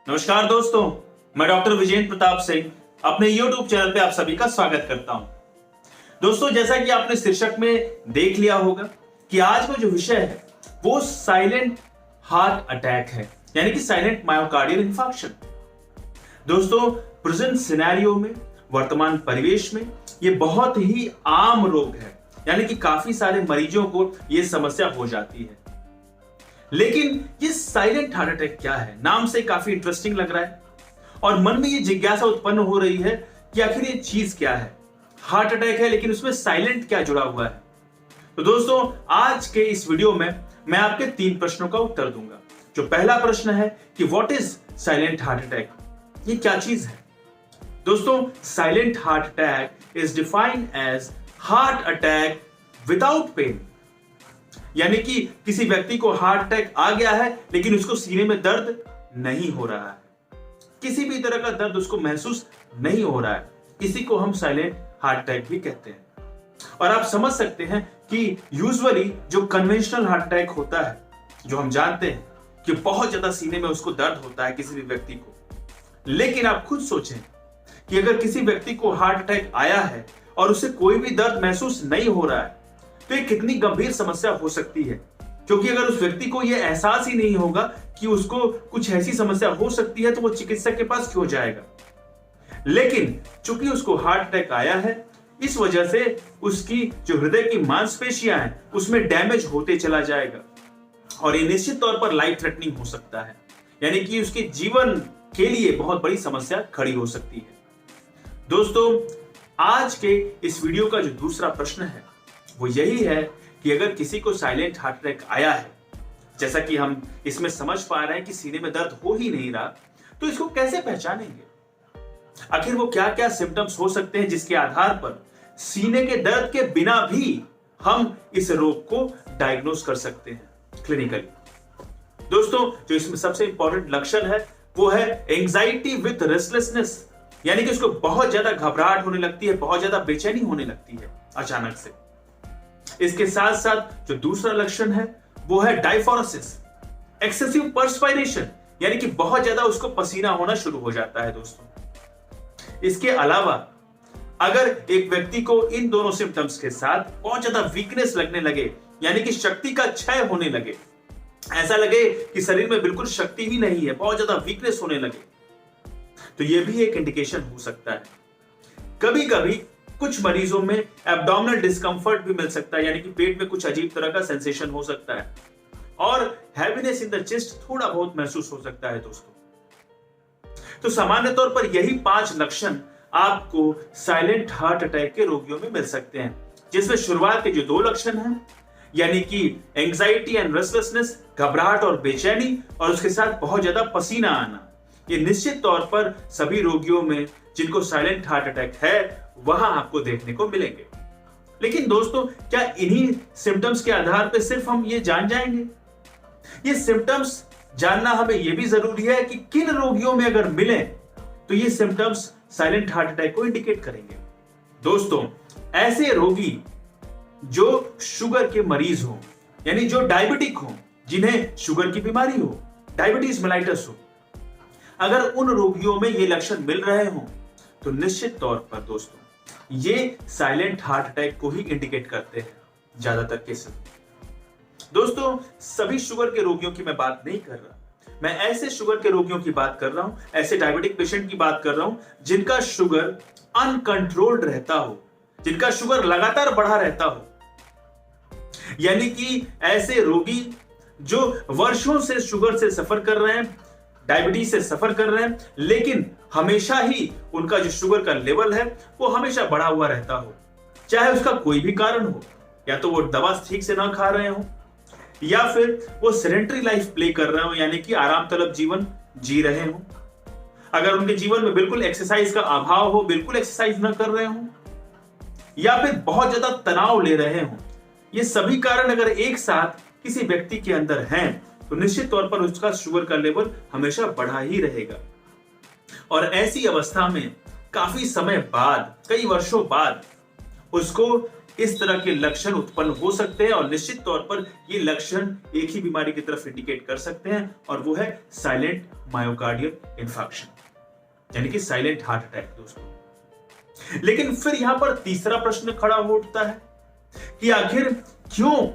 नमस्कार दोस्तों, मैं डॉक्टर विजेंद्र प्रताप सिंह अपने YouTube चैनल पे आप सभी का स्वागत करता हूं। दोस्तों, जैसा कि आपने शीर्षक में देख लिया होगा कि आज का जो विषय है वो साइलेंट हार्ट अटैक है, यानी कि साइलेंट मायोकार्डियल इंफार्क्शन। दोस्तों, प्रेजेंट सिनेरियो में, वर्तमान परिवेश में ये बहुत ही आम रोग है, यानी कि काफी सारे मरीजों को ये समस्या हो जाती है। लेकिन ये साइलेंट हार्ट अटैक क्या है? नाम से काफी इंटरेस्टिंग लग रहा है और मन में ये जिज्ञासा उत्पन्न हो रही है कि आखिर ये चीज क्या है। हार्ट अटैक है लेकिन उसमें साइलेंट क्या जुड़ा हुआ है? तो दोस्तों, आज के इस वीडियो में मैं आपके 3 प्रश्नों का उत्तर दूंगा। जो पहला प्रश्न है कि what is silent heart attack, ये क्या चीज है? दोस्तों, silent heart attack is defined as heart attack without pain, यानी कि किसी व्यक्ति को हार्ट अटैक आ गया है लेकिन उसको सीने में दर्द नहीं हो रहा है, किसी भी तरह का दर्द उसको महसूस नहीं हो रहा है। इसी को हम साइलेंट हार्ट अटैक भी कहते हैं। और आप समझ सकते हैं कि यूजुअली जो कन्वेंशनल हार्ट अटैक होता है, जो हम जानते हैं कि बहुत ज्यादा सीने में उसको दर्द होता है किसी भी व्यक्ति को, लेकिन आप खुद सोचें कि अगर किसी व्यक्ति को हार्ट अटैक आया है और उसे कोई भी दर्द महसूस नहीं हो रहा है तो ये कितनी गंभीर समस्या हो सकती है। क्योंकि अगर उस व्यक्ति को यह एहसास ही नहीं होगा कि उसको कुछ ऐसी समस्या हो सकती है तो वो चिकित्सक के पास क्यों जाएगा। लेकिन चूंकि उसको हार्ट अटैक आया है, इस वजह से उसकी जो हृदय की मांसपेशियां हैं उसमें डैमेज होते चला जाएगा और ये निश्चित तौर पर लाइफ थ्रेटनिंग हो सकता है, यानी कि उसके जीवन के लिए बहुत बड़ी समस्या खड़ी हो सकती है। दोस्तों, आज के इस वीडियो का जो दूसरा प्रश्न है वो यही है कि अगर किसी को साइलेंट हार्ट अटैक आया है, जैसा कि हम इसमें समझ पा रहे हैं कि सीने में दर्द हो ही नहीं रहा, तो इसको कैसे पहचानेंगे? आखिर वो क्या क्या सिम्टम्स हो सकते हैं जिसके आधार पर सीने के दर्द के बिना भी हम इस रोग को डायग्नोस कर सकते हैं क्लिनिकली? दोस्तों, जो इसमें सबसे इंपॉर्टेंट लक्षण है वो है एंजाइटी विथ रेस्टलेसनेस, यानी कि उसको बहुत ज्यादा घबराहट होने लगती है, बहुत ज्यादा बेचैनी होने लगती है अचानक से। इसके साथ साथ जो दूसरा लक्षण है वो है डायफोरेसिस, एक्सेसिव पर्सपायरेशन, यानी कि बहुत ज्यादा उसको पसीना होना शुरू हो जाता है। दोस्तों, इसके अलावा अगर एक व्यक्ति को इन दोनों सिम्टम्स के साथ बहुत ज्यादा वीकनेस लगने लगे, यानी कि शक्ति का क्षय होने लगे, ऐसा लगे कि शरीर में बिल्कुल शक्ति ही नहीं है, बहुत ज्यादा वीकनेस होने लगे, तो यह भी एक इंडिकेशन हो सकता है। कभी कभी कुछ मरीजों में एब्डोमिनल डिस्कंफर्ट भी मिल सकता है, यानी कि पेट में कुछ अजीब तरह का सेंसेशन हो सकता है और हैवीनेस इन द चेस्ट थोड़ा बहुत महसूस हो सकता है। दोस्तों, तो सामान्य तौर पर यही 5 लक्षण आपको साइलेंट हार्ट अटैक के रोगियों में मिल सकते हैं, जिसमें शुरुआत के जो 2 लक्षण हैं, यानी कि एंजाइटी एंड रेस्टलेसनेस, घबराहट और बेचैनी, और उसके साथ बहुत ज्यादा पसीना आना, ये निश्चित तौर पर सभी रोगियों में जिनको साइलेंट हार्ट अटैक है वहां आपको देखने को मिलेंगे। लेकिन दोस्तों, क्या इन्हीं सिम्टम्स के आधार पर सिर्फ हम ये जान जाएंगे? ये सिम्टम्स जानना हमें यह भी जरूरी है कि किन रोगियों में अगर मिले तो ये सिम्टम्स साइलेंट हार्ट अटैक को इंडिकेट करेंगे। दोस्तों, ऐसे रोगी जो शुगर के मरीज हो, यानी जो डायबिटिक हो, जिन्हें शुगर की बीमारी हो, डायबिटीज मेलाइटस हो, अगर उन रोगियों में ये लक्षण मिल रहे हो तो निश्चित तौर पर दोस्तों ये साइलेंट हार्ट अटैक को ही इंडिकेट करते हैं ज्यादातर केस। दोस्तों, सभी शुगर के रोगियों की मैं बात नहीं कर रहा, मैं ऐसे शुगर के रोगियों की बात कर रहा हूं, ऐसे डायबिटिक पेशेंट की बात कर रहा हूं जिनका शुगर अनकंट्रोल्ड रहता हो, जिनका शुगर लगातार बढ़ा रहता हो, यानी कि ऐसे रोगी जो वर्षों से शुगर से सफर कर रहे हैं, डायबिटीज से सफर कर रहे हैं, लेकिन हमेशा ही उनका जो शुगर का लेवल है वो हमेशा बढ़ा हुआ रहता हो, चाहे उसका कोई भी कारण हो, या तो वो दवा ठीक से ना खा रहे हो, या फिर वो सेडेंटरी लाइफ प्ले कर रहे हो, यानी कि आराम तलब जीवन जी रहे हो, अगर उनके जीवन में बिल्कुल एक्सरसाइज का अभाव हो, बिल्कुल एक्सरसाइज ना कर रहे हो, या फिर बहुत ज्यादा तनाव ले रहे हो, ये सभी कारण अगर एक साथ किसी व्यक्ति के अंदर हैं तो निश्चित तौर पर उसका शुगर का लेवल हमेशा बढ़ा ही रहेगा। और ऐसी अवस्था में काफी समय बाद, कई वर्षों बाद, उसको इस तरह के लक्षण उत्पन्न हो सकते हैं और निश्चित तौर पर ये लक्षण एक ही बीमारी की तरफ इंडिकेट कर सकते हैं और वो है साइलेंट मायोकार्डियल इन्फार्क्शन यानी कि साइलेंट हार्ट अटैक दोस्तों। लेकिन फिर यहां पर तीसरा प्रश्न खड़ा हो उठता है कि आखिर क्यों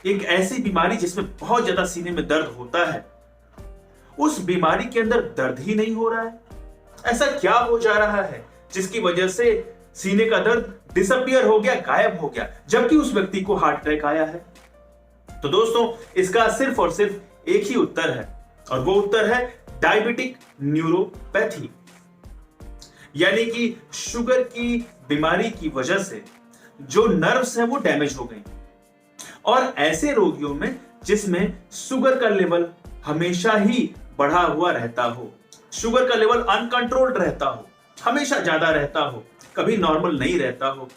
एक ऐसी बीमारी जिसमें बहुत ज्यादा सीने में दर्द होता है उस बीमारी के अंदर दर्द ही नहीं हो रहा है। ऐसा क्या हो जा रहा है जिसकी वजह से सीने का दर्द डिसअपियर हो गया, गायब हो गया, जबकि उस व्यक्ति को हार्ट अटैक आया है। तो दोस्तों इसका सिर्फ और सिर्फ एक ही उत्तर है और वो उत्तर है डायबिटिक न्यूरोपैथी यानी कि शुगर की बीमारी की वजह से जो नर्व्स हैं वो डैमेज हो गई और ऐसे रोगियों में जिसमें शुगर का लेवल हमेशा ही बढ़ा हुआ रहता हो, शुगर का लेवल अनकंट्रोल्ड रहता हो, हमेशा ज्यादा रहता हो, कभी नॉर्मल नहीं रहता हो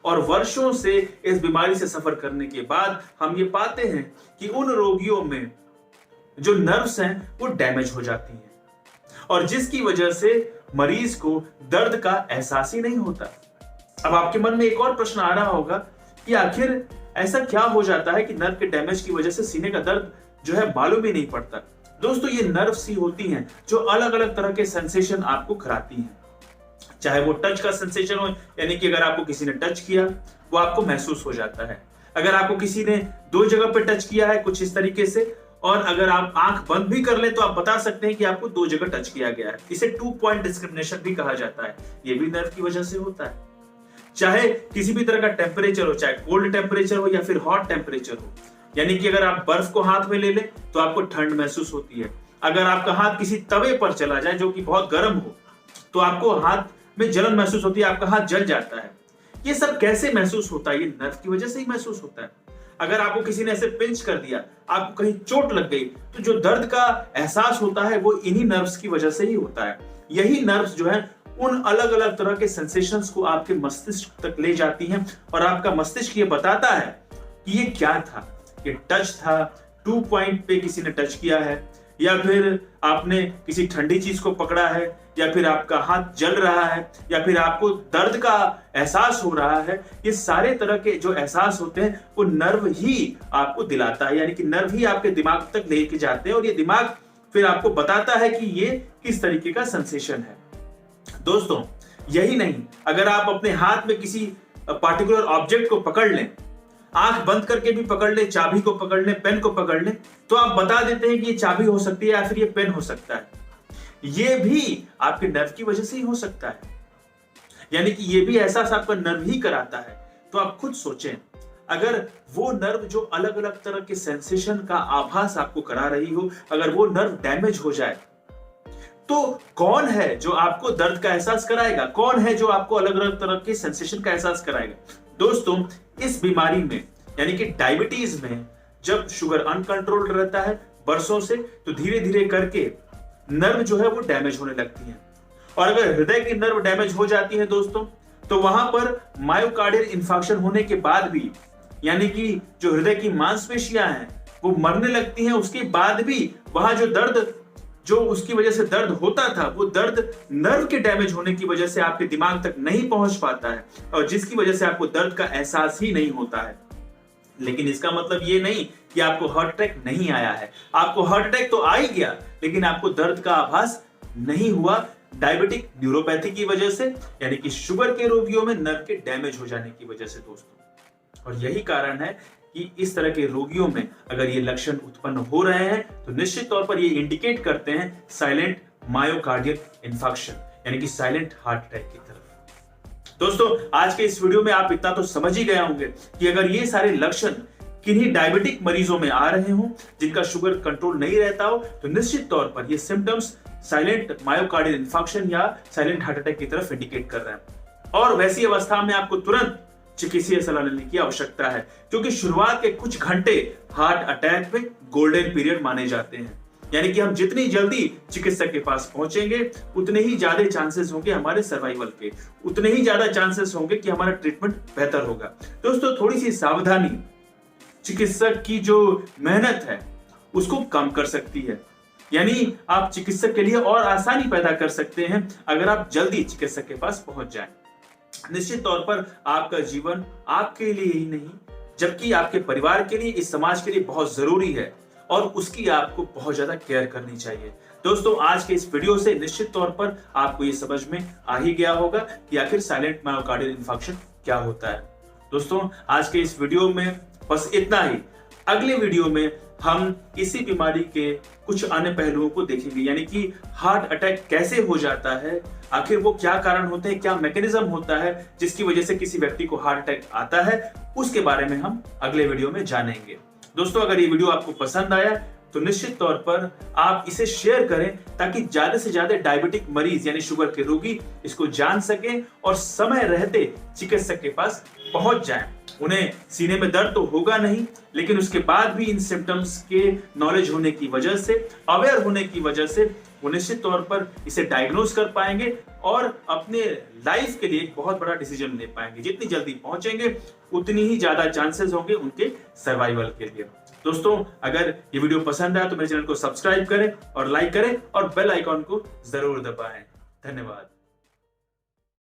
और वर्षों से इस बीमारी से सफर करने के बाद हम ये पाते हैं कि उन रोगियों में जो नर्व्स हैं वो डैमेज हो जाती हैं और जिसकी वजह से मरीज को दर्द का एहसास ही नहीं होता। अब आपके मन में एक और प्रश्न आ रहा होगा कि आखिर ऐसा क्या हो जाता है कि नर्व के डैमेज की वजह से सीने का दर्द जो है मालूम ही नहीं पड़ता। दोस्तों ये नर्व्स ही होती हैं जो अलग अलग तरह के सेंसेशन आपको कराती हैं, चाहे वो टच का सेंसेशन हो यानी कि अगर आपको किसी ने टच किया वो आपको महसूस हो जाता है, अगर आपको किसी ने दो जगह पे टच किया है कुछ इस तरीके से और अगर आप आंख बंद भी कर ले तो आप बता सकते हैं कि आपको दो जगह टच किया गया है। इसे 2 पॉइंट डिस्क्रिमिनेशन भी कहा जाता है, ये भी नर्व की वजह से होता है। चाहे किसी भी तरह का टेम्परेचर हो, चाहे कोल्ड टेम्परेचर हो या फिर हॉट टेम्परेचर हो, यानी कि अगर आप बर्फ को हाथ में ले ले तो आपको ठंड महसूस होती है, अगर आपका हाथ किसी तवे पर चला जाए जो कि बहुत गर्म हो तो आपको हाथ में जलन महसूस होती है, आपका हाथ जल जाता है। ये सब कैसे महसूस होता है? ये नर्व की वजह से ही महसूस होता है। अगर आपको किसी ने ऐसे पिंच कर दिया, आपको कहीं चोट लग गई तो जो दर्द का एहसास होता है वो इन्हीं नर्व्स की वजह से ही होता है। यही नर्व्स जो है उन अलग अलग तरह के सेंसेशंस को आपके मस्तिष्क तक ले जाती हैं और आपका मस्तिष्क ये बताता है कि ये क्या था, ये टच था, 2 पॉइंट पे किसी ने टच किया है या फिर आपने किसी ठंडी चीज को पकड़ा है या फिर आपका हाथ जल रहा है या फिर आपको दर्द का एहसास हो रहा है। ये सारे तरह के जो एहसास होते हैं वो नर्व ही आपको दिलाता है, यानी कि नर्व ही आपके दिमाग तक लेके जाते हैं और ये दिमाग फिर आपको बताता है कि ये किस तरीके का सेंसेशन है। दोस्तों यही नहीं, अगर आप अपने हाथ में किसी पार्टिकुलर ऑब्जेक्ट को पकड़ लें, आंख बंद करके भी पकड़ ले, चाबी को पकड़ ले, पेन को पकड़ ले, तो आप बता देते हैं कि ये चाबी हो सकती है या फिर ये पेन हो सकता है। ये भी आपके नर्व की वजह से ही हो सकता है, यानी कि ये भी एहसास आपका नर्व ही कराता है। तो आप खुद सोचें, अगर वो नर्व जो अलग अलग तरह के सेंसेशन का आभास आपको करा रही हो, अगर वो नर्व डैमेज हो जाए तो कौन है जो आपको दर्द का एहसास कराएगा? कौन है जो आपको अलग अलग तरह के सेंसेशन का एहसास कराएगा? दोस्तों इस बीमारी में यानी कि डायबिटीज में जब शुगर अनकंट्रोल्ड रहता है बरसों से तो धीरे धीरे करके नर्व जो है वो डैमेज होने लगती है और अगर हृदय की नर्व डैमेज हो जाती है दोस्तों तो वहां पर मायोकार्डियल इन्फार्क्शन होने के बाद भी, यानी कि जो हृदय की मांसपेशियां हैं वो मरने लगती हैं, उसके बाद भी वहां जो दर्द जो उसकी वजह से दर्द होता था वो दर्द नर्व के डैमेज होने की वजह से आपके दिमाग तक नहीं पहुंच पाता है और जिसकी वजह से आपको दर्द का एहसास ही नहीं होता है। लेकिन इसका मतलब ये नहीं कि आपको हार्ट अटैक नहीं आया है, आपको हार्ट अटैक तो आ ही गया लेकिन आपको दर्द का आभास नहीं हुआ डायबिटिक न्यूरोपैथी की वजह से, यानी कि शुगर के रोगियों में नर्व के डैमेज हो जाने की वजह से दोस्तों। और यही कारण है कि इस तरह के रोगियों में अगर ये लक्षण उत्पन्न हो रहे हैं तो निश्चित तौर पर ये इंडिकेट करते हैं साइलेंट मायोकार्डियल इन्फार्क्शन यानी कि साइलेंट हार्ट अटैक की तरफ। दोस्तों आज के इस वीडियो में आप इतना तो समझ ही गए होंगे कि अगर ये सारे लक्षण किन्हीं डायबिटिक मरीजों में आ रहे हो जिनका शुगर कंट्रोल नहीं रहता हो तो निश्चित तौर पर ये सिम्टम्स साइलेंट मायोकार्डियल इन्फार्क्शन या साइलेंट हार्ट अटैक की तरफ इंडिकेट कर रहे हैं। और वैसी अवस्था में आपको तुरंत चिकित्सीय सलाह लेने की आवश्यकता है क्योंकि शुरुआत के कुछ घंटे हार्ट अटैक में गोल्डन पीरियड माने जाते हैं, यानी कि हम जितनी जल्दी चिकित्सक के पास पहुंचेंगे उतने ही ज्यादा चांसेस होंगे हमारे सर्वाइवल के, उतने ही ज्यादा चांसेस होंगे कि हमारा ट्रीटमेंट बेहतर होगा। दोस्तों थोड़ी सी सावधानी चिकित्सक की जो मेहनत है उसको कम कर सकती है, यानी आप चिकित्सक के लिए और आसानी पैदा कर सकते हैं अगर आप जल्दी चिकित्सक के पास पहुंच जाएं। निश्चित तौर पर आपका जीवन आपके लिए ही नहीं, जबकि आपके परिवार के लिए, इस समाज के लिए बहुत जरूरी है और उसकी आपको बहुत ज्यादा केयर करनी चाहिए। दोस्तों, आज के इस वीडियो से निश्चित तौर पर आपको ये समझ में आ ही गया होगा कि आखिर साइलेंट मायोकार्डियल इंफार्क्शन क्या होता है। दोस्तों, आज के इस वीडियो में बस इतना ही। अगले वीडियो में हम इसी बीमारी के कुछ अन्य पहलुओं को देखेंगे, यानी कि हार्ट अटैक कैसे हो जाता है, आखिर वो क्या कारण होते हैं, क्या मैकेनिज्म होता है जिसकी वजह से किसी व्यक्ति को हार्ट अटैक आता है, उसके बारे में हम अगले वीडियो में जानेंगे। दोस्तों, अगर ये वीडियो आपको पसंद आया तो निश्चित तौर पर आप इसे शेयर करें ताकि ज्यादा से ज्यादा डायबिटिक मरीज यानी शुगर के रोगी इसको जान सकें और समय रहते चिकित्सक के पास पहुंच जाएं। उन्हें सीने में दर्द तो होगा नहीं, लेकिन उसके बाद भी इन सिम्टम्स के नॉलेज होने की वजह से, अवेयर होने की वजह से वो निश्चित तौर पर इसे डायग्नोज कर पाएंगे और अपने लाइफ के लिए एक बहुत बड़ा डिसीजन ले पाएंगे। जितनी जल्दी पहुंचेंगे उतनी ही ज्यादा चांसेस होंगे उनके सर्वाइवल के लिए। दोस्तों, अगर ये वीडियो पसंद आया तो मेरे चैनल को सब्सक्राइब करें और लाइक करें और बेल आइकॉन को जरूर दबाएं। धन्यवाद।